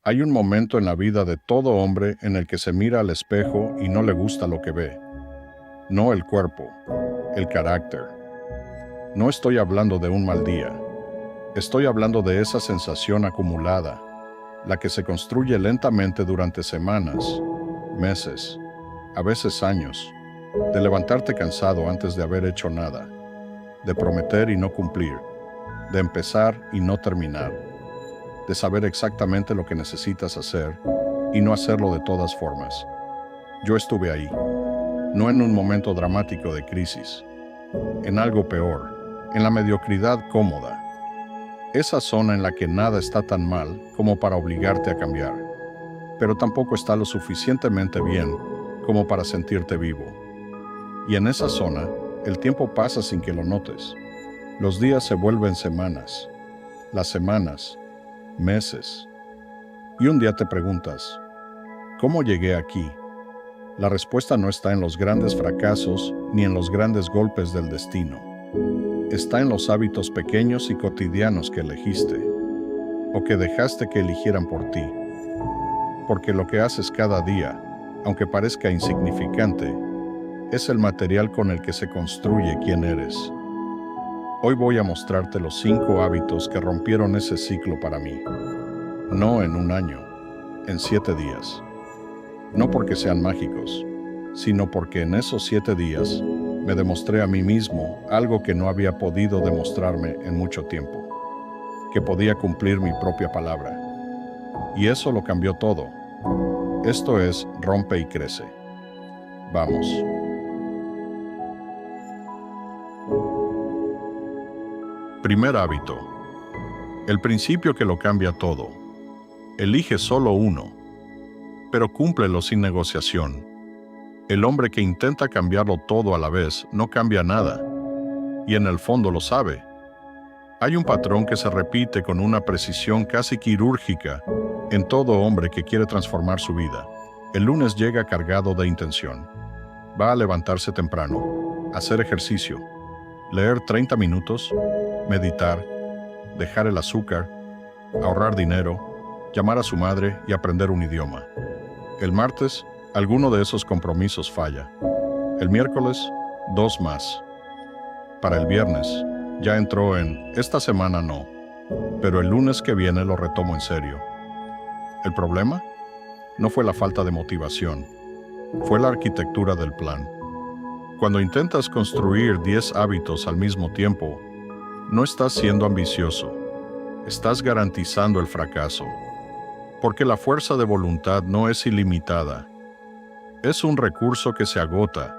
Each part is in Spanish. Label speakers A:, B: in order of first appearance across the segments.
A: Hay un momento en la vida de todo hombre en el que se mira al espejo y no le gusta lo que ve. No el cuerpo, el carácter. No estoy hablando de un mal día. Estoy hablando de esa sensación acumulada, la que se construye lentamente durante semanas, meses, a veces años, de levantarte cansado antes de haber hecho nada, de prometer y no cumplir, de empezar y no terminar, de saber exactamente lo que necesitas hacer y no hacerlo de todas formas. Yo estuve ahí, no en un momento dramático de crisis, en algo peor, en la mediocridad cómoda, esa zona en la que nada está tan mal como para obligarte a cambiar, pero tampoco está lo suficientemente bien como para sentirte vivo. Y en esa zona, el tiempo pasa sin que lo notes. Los días se vuelven semanas, las semanas, meses. Y un día te preguntas, ¿cómo llegué aquí? La respuesta no está en los grandes fracasos ni en los grandes golpes del destino. Está en los hábitos pequeños y cotidianos que elegiste, o que dejaste que eligieran por ti. Porque lo que haces cada día, aunque parezca insignificante, es el material con el que se construye quién eres. Hoy voy a mostrarte los 5 hábitos que rompieron ese ciclo para mí. No en un año, en 7 días. No porque sean mágicos, sino porque en esos 7 días me demostré a mí mismo algo que no había podido demostrarme en mucho tiempo, que podía cumplir mi propia palabra. Y eso lo cambió todo. Esto es Rompe y Crece. Vamos. Primer hábito. El principio que lo cambia todo. Elige solo uno, pero cúmplelo sin negociación. El hombre que intenta cambiarlo todo a la vez no cambia nada, y en el fondo lo sabe. Hay un patrón que se repite con una precisión casi quirúrgica en todo hombre que quiere transformar su vida. El lunes llega cargado de intención. Va a levantarse temprano, hacer ejercicio, leer 30 minutos, meditar, dejar el azúcar, ahorrar dinero, llamar a su madre y aprender un idioma. El martes, alguno de esos compromisos falla. El miércoles, 2 más. Para el viernes, ya entró en esta semana no, pero el lunes que viene lo retomo en serio. ¿El problema? No fue la falta de motivación, fue la arquitectura del plan. Cuando intentas construir 10 hábitos al mismo tiempo, no estás siendo ambicioso, estás garantizando el fracaso. Porque la fuerza de voluntad no es ilimitada, es un recurso que se agota,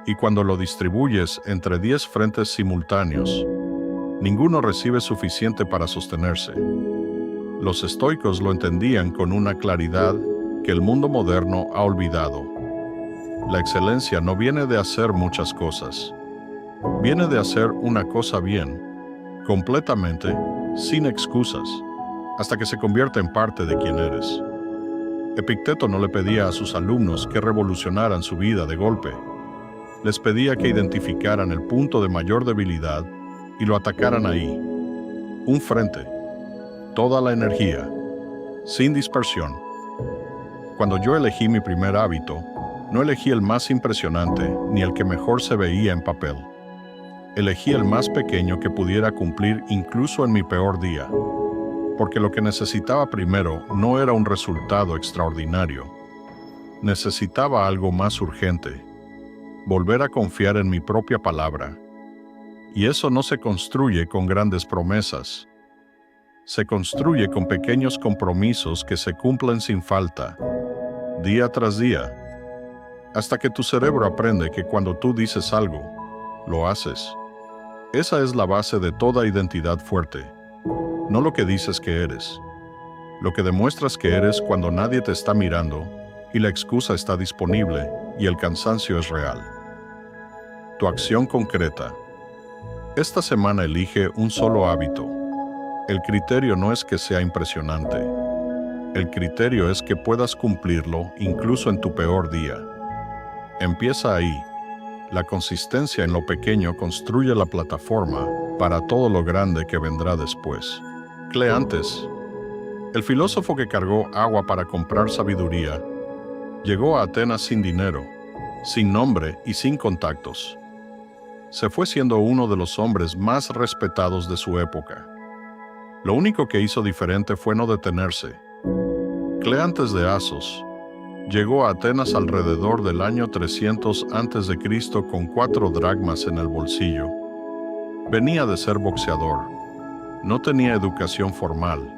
A: y cuando lo distribuyes entre 10 frentes simultáneos, ninguno recibe suficiente para sostenerse. Los estoicos lo entendían con una claridad que el mundo moderno ha olvidado. La excelencia no viene de hacer muchas cosas, viene de hacer una cosa bien, completamente, sin excusas, hasta que se convierta en parte de quien eres. Epicteto no le pedía a sus alumnos que revolucionaran su vida de golpe. Les pedía que identificaran el punto de mayor debilidad y lo atacaran ahí. Un frente, toda la energía, sin dispersión. Cuando yo elegí mi primer hábito, no elegí el más impresionante ni el que mejor se veía en papel. Elegí el más pequeño que pudiera cumplir incluso en mi peor día. Porque lo que necesitaba primero no era un resultado extraordinario. Necesitaba algo más urgente, volver a confiar en mi propia palabra. Y eso no se construye con grandes promesas. Se construye con pequeños compromisos que se cumplen sin falta, día tras día, hasta que tu cerebro aprende que cuando tú dices algo, lo haces. Esa es la base de toda identidad fuerte. No lo que dices que eres, lo que demuestras que eres cuando nadie te está mirando y la excusa está disponible y el cansancio es real. Tu acción concreta. Esta semana elige un solo hábito. El criterio no es que sea impresionante. El criterio es que puedas cumplirlo incluso en tu peor día. Empieza ahí. La consistencia en lo pequeño construye la plataforma para todo lo grande que vendrá después. Cleantes. El filósofo que cargó agua para comprar sabiduría llegó a Atenas sin dinero, sin nombre y sin contactos. Se fue siendo uno de los hombres más respetados de su época. Lo único que hizo diferente fue no detenerse. Cleantes de Asos llegó a Atenas alrededor del año 300 a.C. con 4 dracmas en el bolsillo. Venía de ser boxeador. No tenía educación formal.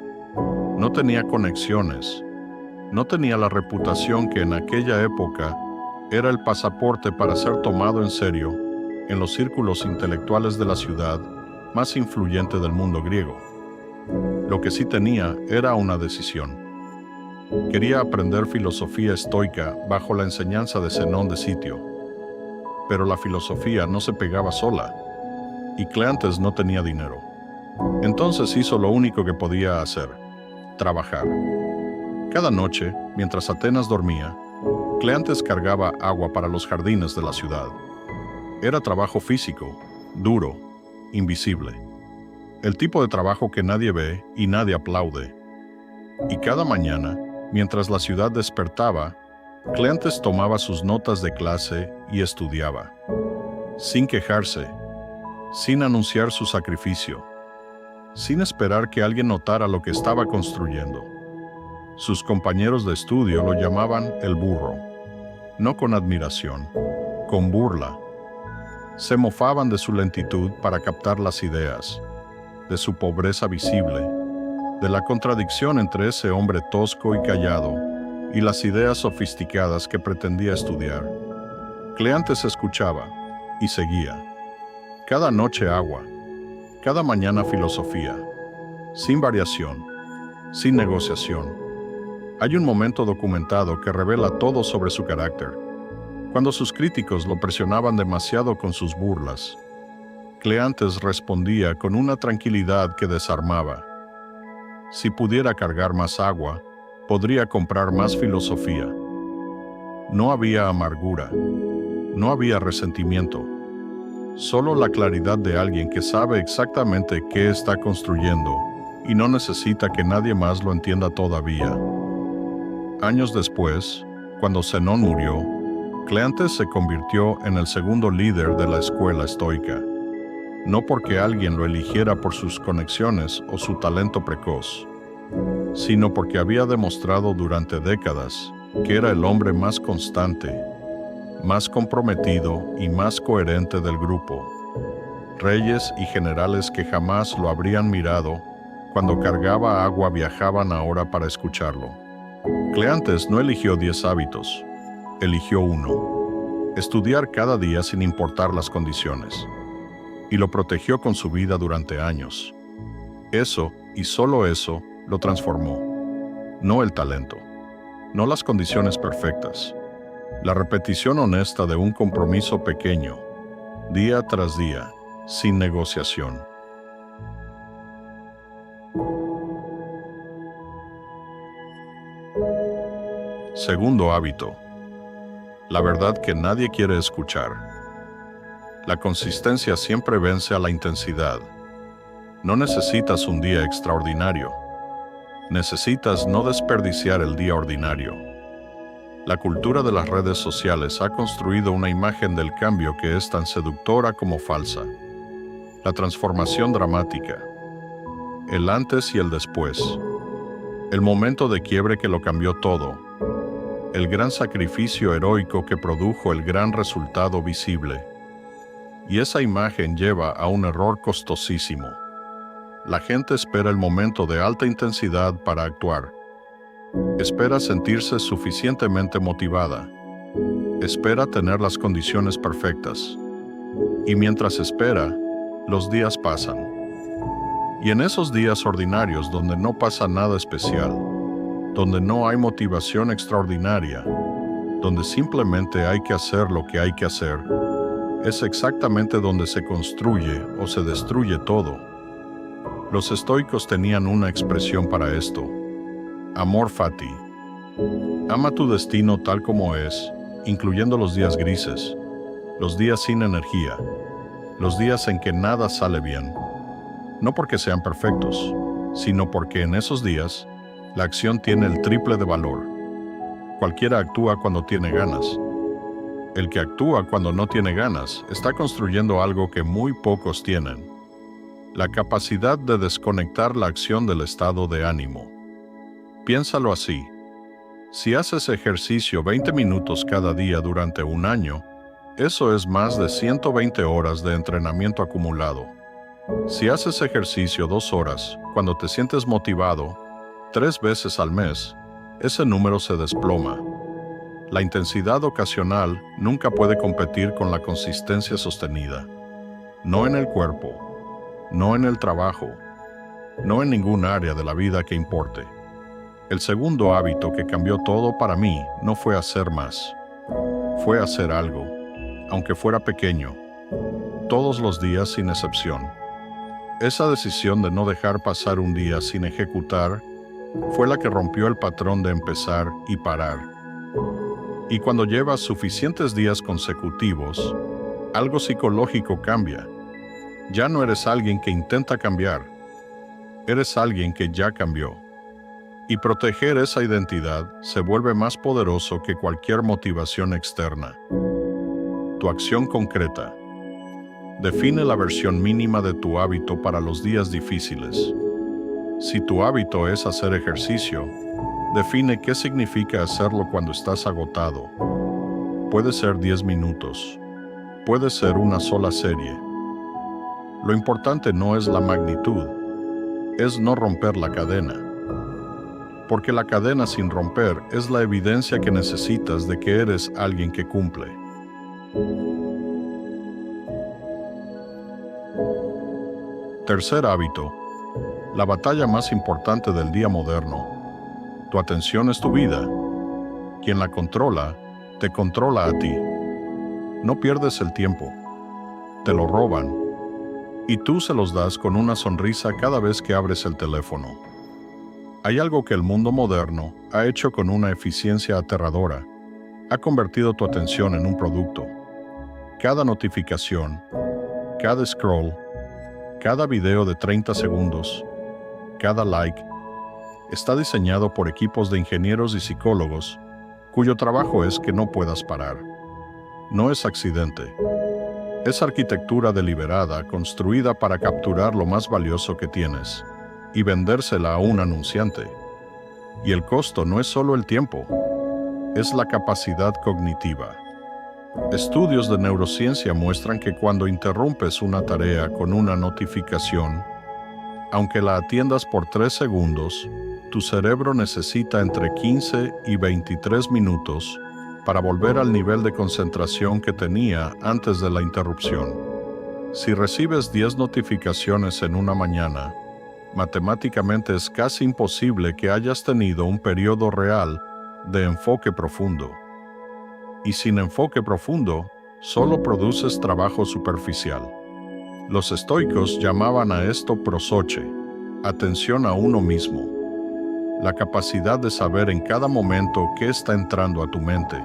A: No tenía conexiones. No tenía la reputación que en aquella época era el pasaporte para ser tomado en serio en los círculos intelectuales de la ciudad más influyente del mundo griego. Lo que sí tenía era una decisión. Quería aprender filosofía estoica bajo la enseñanza de Zenón de Sitio. Pero la filosofía no se pegaba sola, y Cleantes no tenía dinero. Entonces hizo lo único que podía hacer: trabajar. Cada noche, mientras Atenas dormía, Cleantes cargaba agua para los jardines de la ciudad. Era trabajo físico, duro, invisible. El tipo de trabajo que nadie ve y nadie aplaude. Y cada mañana, mientras la ciudad despertaba, Cleantes tomaba sus notas de clase y estudiaba. Sin quejarse, sin anunciar su sacrificio, sin esperar que alguien notara lo que estaba construyendo. Sus compañeros de estudio lo llamaban el burro, no con admiración, con burla. Se mofaban de su lentitud para captar las ideas, de su pobreza visible, de la contradicción entre ese hombre tosco y callado y las ideas sofisticadas que pretendía estudiar. Cleantes escuchaba y seguía. Cada noche agua, cada mañana filosofía, sin variación, sin negociación. Hay un momento documentado que revela todo sobre su carácter. Cuando sus críticos lo presionaban demasiado con sus burlas, Cleantes respondía con una tranquilidad que desarmaba. Si pudiera cargar más agua, podría comprar más filosofía. No había amargura, no había resentimiento, solo la claridad de alguien que sabe exactamente qué está construyendo y no necesita que nadie más lo entienda todavía. Años después, cuando Zenón murió, Cleantes se convirtió en el segundo líder de la escuela estoica. No porque alguien lo eligiera por sus conexiones o su talento precoz, sino porque había demostrado durante décadas que era el hombre más constante, más comprometido y más coherente del grupo. Reyes y generales que jamás lo habrían mirado cuando cargaba agua viajaban ahora para escucharlo. Cleantes no eligió 10 hábitos, eligió uno: estudiar cada día sin importar las condiciones. Y lo protegió con su vida durante años. Eso, y solo eso, lo transformó. No el talento, no las condiciones perfectas. La repetición honesta de un compromiso pequeño, día tras día, sin negociación. Segundo hábito: la verdad que nadie quiere escuchar. La consistencia siempre vence a la intensidad. No necesitas un día extraordinario. Necesitas no desperdiciar el día ordinario. La cultura de las redes sociales ha construido una imagen del cambio que es tan seductora como falsa. La transformación dramática. El antes y el después. El momento de quiebre que lo cambió todo. El gran sacrificio heroico que produjo el gran resultado visible. Y esa imagen lleva a un error costosísimo. La gente espera el momento de alta intensidad para actuar. Espera sentirse suficientemente motivada. Espera tener las condiciones perfectas. Y mientras espera, los días pasan. Y en esos días ordinarios donde no pasa nada especial, donde no hay motivación extraordinaria, donde simplemente hay que hacer lo que hay que hacer, es exactamente donde se construye o se destruye todo. Los estoicos tenían una expresión para esto: amor fati. Ama tu destino tal como es, incluyendo los días grises, los días sin energía, los días en que nada sale bien. No porque sean perfectos, sino porque en esos días La acción tiene el triple de valor. Cualquiera actúa cuando tiene ganas. El que actúa cuando no tiene ganas está construyendo algo que muy pocos tienen: la capacidad de desconectar la acción del estado de ánimo. Piénsalo así. Si haces ejercicio 20 minutos cada día durante un año, eso es más de 120 horas de entrenamiento acumulado. Si haces ejercicio 2 horas cuando te sientes motivado, 3 veces al mes, ese número se desploma. La intensidad ocasional nunca puede competir con la consistencia sostenida. No en el cuerpo, no en el trabajo, no en ningún área de la vida que importe. El segundo hábito que cambió todo para mí no fue hacer más. Fue hacer algo, aunque fuera pequeño, todos los días sin excepción. Esa decisión de no dejar pasar un día sin ejecutar fue la que rompió el patrón de empezar y parar. Y cuando llevas suficientes días consecutivos, algo psicológico cambia. Ya no eres alguien que intenta cambiar, eres alguien que ya cambió. Y proteger esa identidad se vuelve más poderoso que cualquier motivación externa. Tu acción concreta. Define la versión mínima de tu hábito para los días difíciles. Si tu hábito es hacer ejercicio, define qué significa hacerlo cuando estás agotado. Puede ser 10 minutos. Puede ser una sola serie. Lo importante no es la magnitud, es no romper la cadena. Porque la cadena sin romper es la evidencia que necesitas de que eres alguien que cumple. Tercer hábito. La batalla más importante del día moderno. Tu atención es tu vida. Quien la controla, te controla a ti. No pierdes el tiempo. Te lo roban. Y tú se los das con una sonrisa cada vez que abres el teléfono. Hay algo que el mundo moderno ha hecho con una eficiencia aterradora. Ha convertido tu atención en un producto. Cada notificación, cada scroll, cada video de 30 segundos, cada like, está diseñado por equipos de ingenieros y psicólogos cuyo trabajo es que no puedas parar. No es accidente. Es arquitectura deliberada construida para capturar lo más valioso que tienes y vendérsela a un anunciante. Y el costo no es solo el tiempo, es la capacidad cognitiva. Estudios de neurociencia muestran que cuando interrumpes una tarea con una notificación, aunque la atiendas por 3 segundos, tu cerebro necesita entre 15 y 23 minutos para volver al nivel de concentración que tenía antes de la interrupción. Si recibes 10 notificaciones en una mañana, matemáticamente es casi imposible que hayas tenido un periodo real de enfoque profundo. Y sin enfoque profundo, solo produces trabajo superficial. Los estoicos llamaban a esto prosoche, atención a uno mismo. La capacidad de saber en cada momento qué está entrando a tu mente,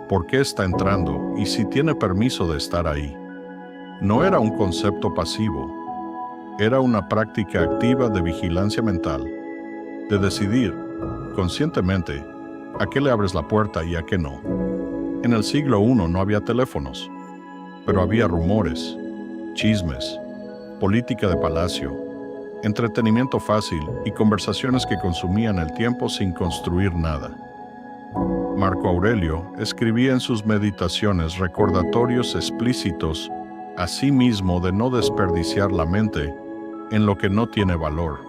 A: por qué está entrando y si tiene permiso de estar ahí. No era un concepto pasivo, era una práctica activa de vigilancia mental, de decidir, conscientemente, a qué le abres la puerta y a qué no. En el siglo I no había teléfonos, pero había rumores, chismes, política de palacio, entretenimiento fácil y conversaciones que consumían el tiempo sin construir nada. Marco Aurelio escribía en sus meditaciones recordatorios explícitos a sí mismo de no desperdiciar la mente en lo que no tiene valor.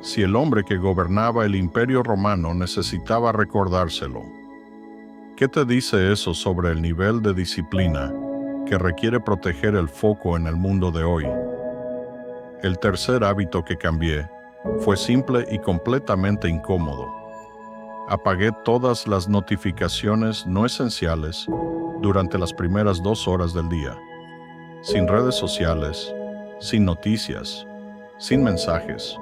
A: Si el hombre que gobernaba el Imperio Romano necesitaba recordárselo, ¿qué te dice eso sobre el nivel de disciplina que requiere proteger el foco en el mundo de hoy? El tercer hábito que cambié fue simple y completamente incómodo. Apagué todas las notificaciones no esenciales durante las primeras 2 horas del día. Sin redes sociales, sin noticias, sin mensajes.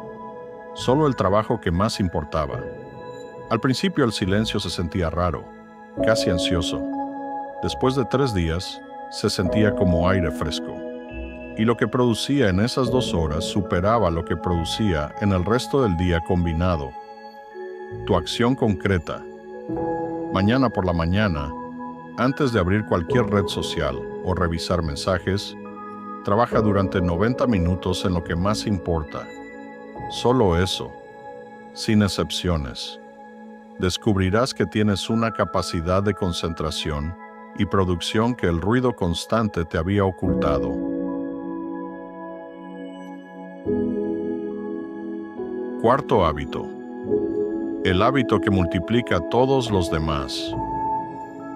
A: Solo el trabajo que más importaba. Al principio el silencio se sentía raro, casi ansioso. Después de 3 días, se sentía como aire fresco. Y lo que producía en esas 2 horas superaba lo que producía en el resto del día combinado, Tu acción concreta. Mañana por la mañana, antes de abrir cualquier red social o revisar mensajes, trabaja durante 90 minutos en lo que más importa. Solo eso, sin excepciones. Descubrirás que tienes una capacidad de concentración y producción que el ruido constante te había ocultado. Cuarto hábito. El hábito que multiplica a todos los demás.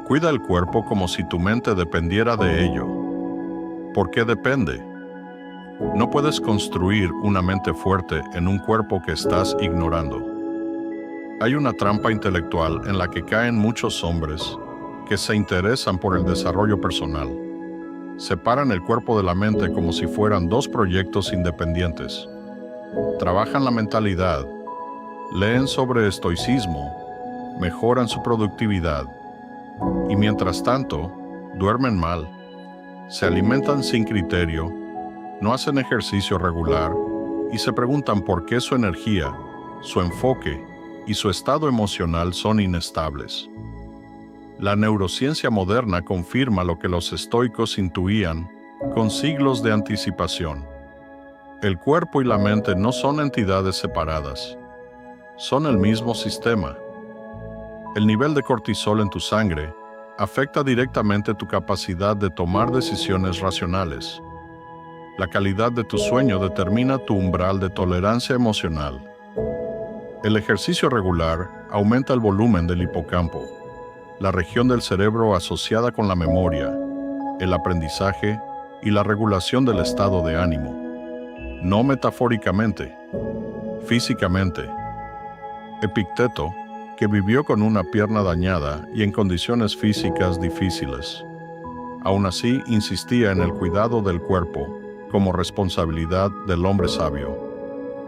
A: Cuida el cuerpo como si tu mente dependiera de ello. ¿Por qué depende? No puedes construir una mente fuerte en un cuerpo que estás ignorando. Hay una trampa intelectual en la que caen muchos hombres que se interesan por el desarrollo personal. Separan el cuerpo de la mente como si fueran dos proyectos independientes. Trabajan la mentalidad, leen sobre estoicismo, mejoran su productividad y mientras tanto, duermen mal, se alimentan sin criterio, no hacen ejercicio regular y se preguntan por qué su energía, su enfoque y su estado emocional son inestables. La neurociencia moderna confirma lo que los estoicos intuían con siglos de anticipación. El cuerpo y la mente no son entidades separadas. Son el mismo sistema. El nivel de cortisol en tu sangre afecta directamente tu capacidad de tomar decisiones racionales. La calidad de tu sueño determina tu umbral de tolerancia emocional. El ejercicio regular aumenta el volumen del hipocampo, la región del cerebro asociada con la memoria, el aprendizaje y la regulación del estado de ánimo. No metafóricamente, físicamente. Epicteto, que vivió con una pierna dañada y en condiciones físicas difíciles, aún así insistía en el cuidado del cuerpo como responsabilidad del hombre sabio,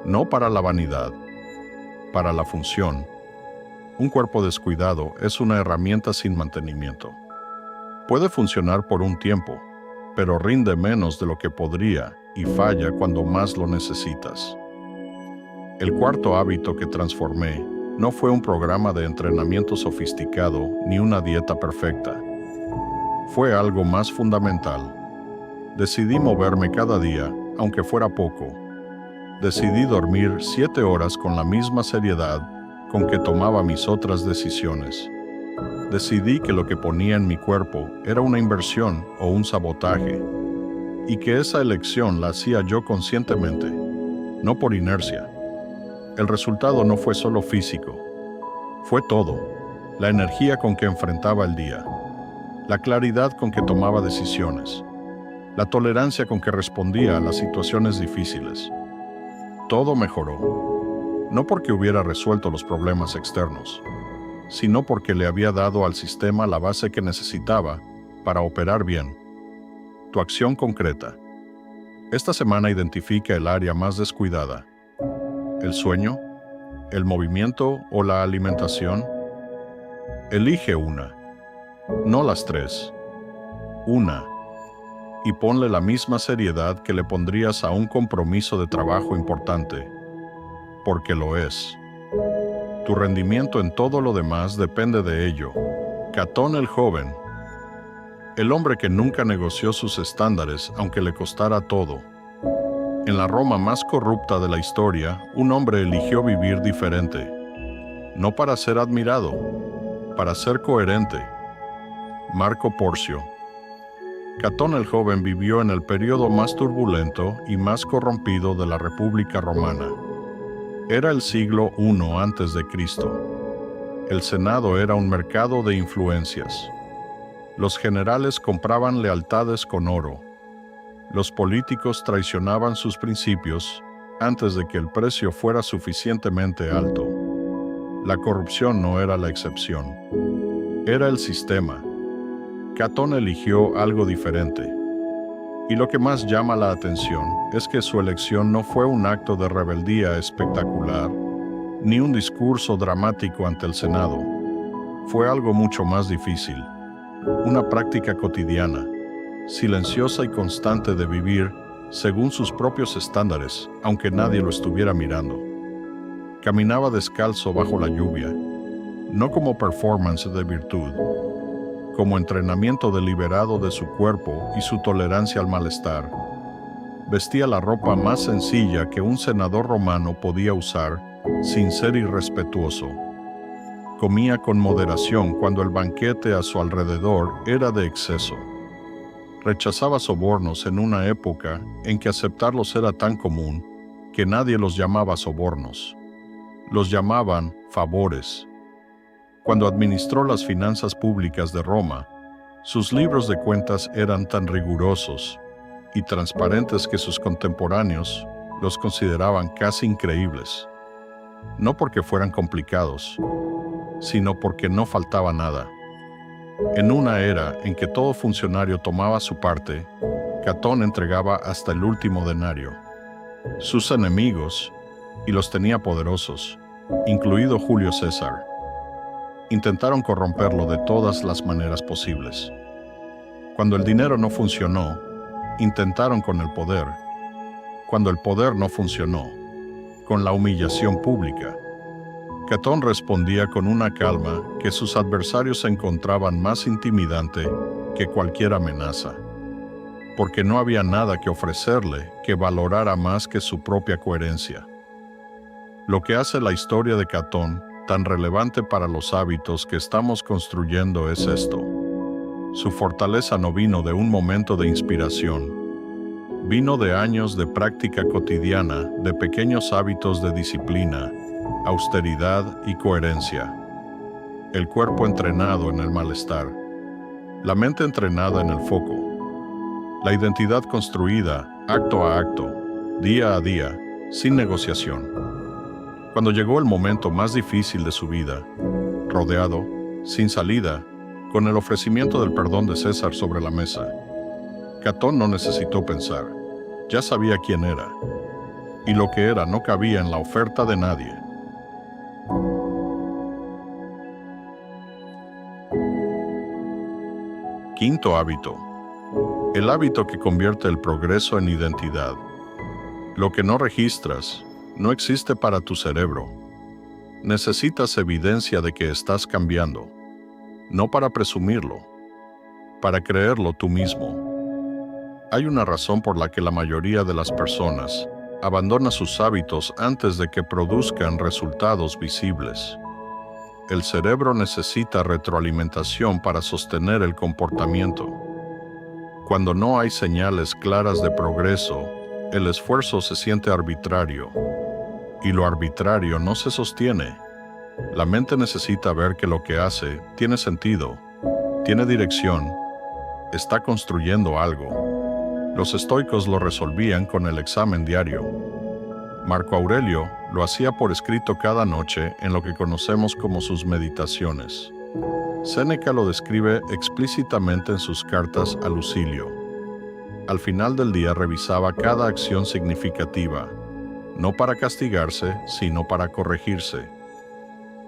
A: no para la vanidad, para la función. Un cuerpo descuidado es una herramienta sin mantenimiento. Puede funcionar por un tiempo, pero rinde menos de lo que podría y falla cuando más lo necesitas. El cuarto hábito que transformé no fue un programa de entrenamiento sofisticado ni una dieta perfecta. Fue algo más fundamental. Decidí moverme cada día, aunque fuera poco. Decidí dormir 7 horas con la misma seriedad con que tomaba mis otras decisiones. Decidí que lo que ponía en mi cuerpo era una inversión o un sabotaje, y que esa elección la hacía yo conscientemente, no por inercia. El resultado no fue solo físico, fue todo: la energía con que enfrentaba el día, la claridad con que tomaba decisiones, la tolerancia con que respondía a las situaciones difíciles. Todo mejoró, no porque hubiera resuelto los problemas externos, sino porque le había dado al sistema la base que necesitaba para operar bien. Tu acción concreta. Esta semana identifica el área más descuidada. ¿El sueño? ¿El movimiento o la alimentación? Elige una, no las 3. Una. Y ponle la misma seriedad que le pondrías a un compromiso de trabajo importante, porque lo es. Tu rendimiento en todo lo demás depende de ello. Catón el joven, el hombre que nunca negoció sus estándares aunque le costara todo. En la Roma más corrupta de la historia, un hombre eligió vivir diferente, no para ser admirado, para ser coherente. Marco Porcio. Catón el joven vivió en el periodo más turbulento y más corrompido de la República Romana. Era el siglo I a.C. El Senado era un mercado de influencias. Los generales compraban lealtades con oro. Los políticos traicionaban sus principios antes de que el precio fuera suficientemente alto. La corrupción no era la excepción. Era el sistema. Catón eligió algo diferente. Y lo que más llama la atención es que su elección no fue un acto de rebeldía espectacular, ni un discurso dramático ante el Senado. Fue algo mucho más difícil, una práctica cotidiana, silenciosa y constante de vivir según sus propios estándares, aunque nadie lo estuviera mirando. Caminaba descalzo bajo la lluvia, no como performance de virtud, como entrenamiento deliberado de su cuerpo y su tolerancia al malestar. Vestía la ropa más sencilla que un senador romano podía usar sin ser irrespetuoso. Comía con moderación cuando el banquete a su alrededor era de exceso. Rechazaba sobornos en una época en que aceptarlos era tan común que nadie los llamaba sobornos. Los llamaban favores. Cuando administró las finanzas públicas de Roma, sus libros de cuentas eran tan rigurosos y transparentes que sus contemporáneos los consideraban casi increíbles. No porque fueran complicados, sino porque no faltaba nada. En una era en que todo funcionario tomaba su parte, Catón entregaba hasta el último denario. Sus enemigos, y los tenía poderosos, incluido Julio César, intentaron corromperlo de todas las maneras posibles. Cuando el dinero no funcionó, intentaron con el poder. Cuando el poder no funcionó, con la humillación pública. Catón respondía con una calma que sus adversarios encontraban más intimidante que cualquier amenaza, porque no había nada que ofrecerle que valorara más que su propia coherencia. Lo que hace la historia de Catón tan relevante para los hábitos que estamos construyendo es esto. Su fortaleza no vino de un momento de inspiración. Vino de años de práctica cotidiana, de pequeños hábitos de disciplina, austeridad y coherencia. El cuerpo entrenado en el malestar. La mente entrenada en el foco. La identidad construida, acto a acto, día a día, sin negociación. Cuando llegó el momento más difícil de su vida, rodeado, sin salida, con el ofrecimiento del perdón de César sobre la mesa, Catón no necesitó pensar, ya sabía quién era, y lo que era no cabía en la oferta de nadie. Quinto hábito. El hábito que convierte el progreso en identidad. Lo que no registras no existe para tu cerebro. Necesitas evidencia de que estás cambiando, no para presumirlo, para creerlo tú mismo. Hay una razón por la que la mayoría de las personas abandona sus hábitos antes de que produzcan resultados visibles. El cerebro necesita retroalimentación para sostener el comportamiento. Cuando no hay señales claras de progreso, el esfuerzo se siente arbitrario, y lo arbitrario no se sostiene. La mente necesita ver que lo que hace tiene sentido, tiene dirección, está construyendo algo. Los estoicos lo resolvían con el examen diario. Marco Aurelio lo hacía por escrito cada noche en lo que conocemos como sus meditaciones. Séneca lo describe explícitamente en sus cartas a Lucilio. Al final del día revisaba cada acción significativa, no para castigarse, sino para corregirse,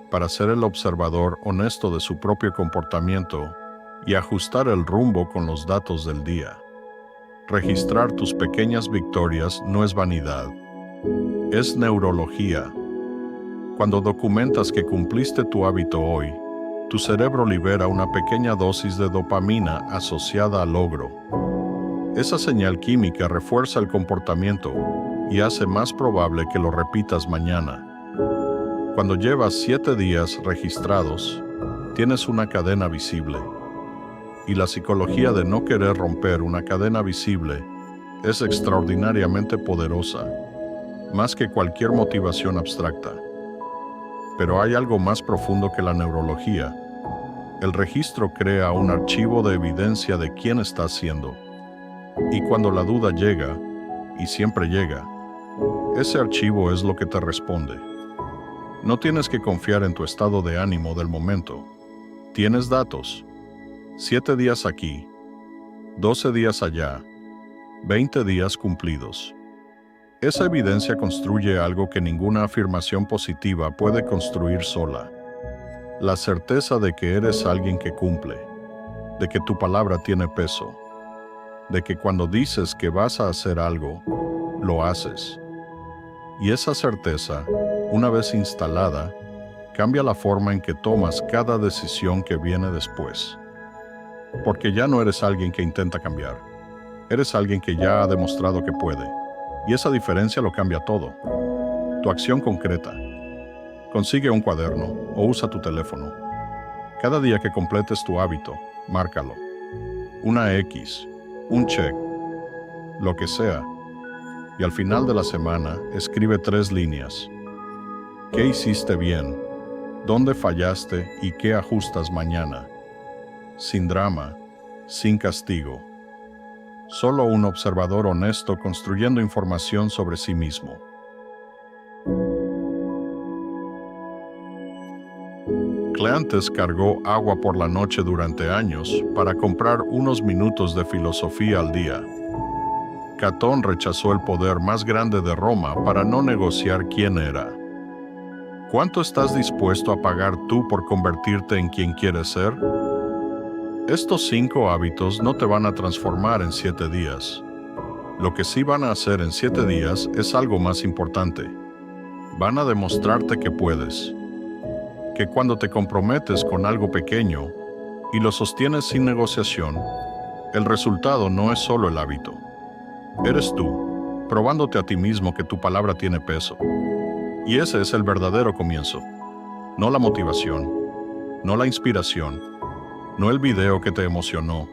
A: para ser el observador honesto de su propio comportamiento y ajustar el rumbo con los datos del día. Registrar tus pequeñas victorias no es vanidad, es neurología. Cuando documentas que cumpliste tu hábito hoy, tu cerebro libera una pequeña dosis de dopamina asociada al logro. Esa señal química refuerza el comportamiento y hace más probable que lo repitas mañana. Cuando llevas 7 días registrados, tienes una cadena visible. Y la psicología de no querer romper una cadena visible es extraordinariamente poderosa, más que cualquier motivación abstracta. Pero hay algo más profundo que la neurología. El registro crea un archivo de evidencia de quién estás siendo. Y cuando la duda llega, y siempre llega, ese archivo es lo que te responde. No tienes que confiar en tu estado de ánimo del momento. Tienes datos. 7 días aquí, 12 días allá, 20 días cumplidos. Esa evidencia construye algo que ninguna afirmación positiva puede construir sola. La certeza de que eres alguien que cumple, de que tu palabra tiene peso, de que cuando dices que vas a hacer algo, lo haces. Y esa certeza Una vez instalada, cambia la forma en que tomas cada decisión que viene después. Porque ya no eres alguien que intenta cambiar. Eres alguien que ya ha demostrado que puede. Y esa diferencia lo cambia todo. Tu acción concreta. Consigue un cuaderno o usa tu teléfono. Cada día que completes tu hábito, márcalo. Una X, un check, lo que sea. Y al final de la semana, escribe 3 líneas. ¿Qué hiciste bien? ¿Dónde fallaste y qué ajustas mañana? Sin drama, sin castigo. Solo un observador honesto construyendo información sobre sí mismo. Cleantes cargó agua por la noche durante años para comprar unos minutos de filosofía al día. Catón rechazó el poder más grande de Roma para no negociar quién era. ¿Cuánto estás dispuesto a pagar tú por convertirte en quien quieres ser? Estos 5 hábitos no te van a transformar en 7 días. Lo que sí van a hacer en 7 días es algo más importante. Van a demostrarte que puedes. Que cuando te comprometes con algo pequeño y lo sostienes sin negociación, el resultado no es solo el hábito. Eres tú, probándote a ti mismo que tu palabra tiene peso. Y ese es el verdadero comienzo. No la motivación, no la inspiración, no el video que te emocionó,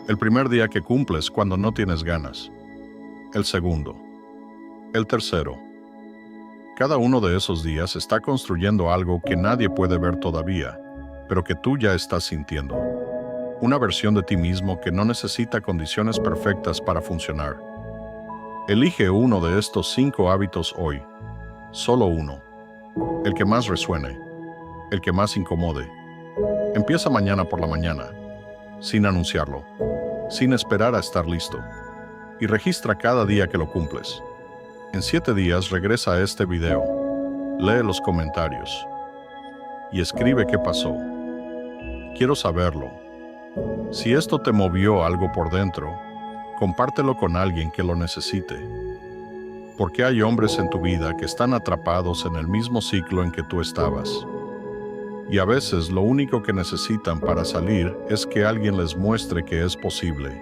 A: el primer día que cumples cuando no tienes ganas, el segundo, el tercero. Cada uno de esos días está construyendo algo que nadie puede ver todavía, pero que tú ya estás sintiendo. Una versión de ti mismo que no necesita condiciones perfectas para funcionar. Elige uno de estos 5 hábitos hoy. Solo uno. El que más resuene. El que más incomode. Empieza mañana por la mañana, sin anunciarlo, sin esperar a estar listo. Y registra cada día que lo cumples. En 7 días regresa a este video, lee los comentarios y escribe qué pasó. Quiero saberlo. Si esto te movió algo por dentro, compártelo con alguien que lo necesite. Porque hay hombres en tu vida que están atrapados en el mismo ciclo en que tú estabas. Y a veces lo único que necesitan para salir es que alguien les muestre que es posible.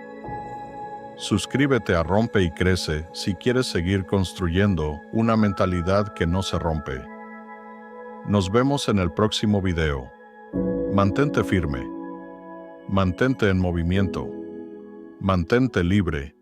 A: Suscríbete a Rompe y Crece si quieres seguir construyendo una mentalidad que no se rompe. Nos vemos en el próximo video. Mantente firme. Mantente en movimiento. Mantente libre.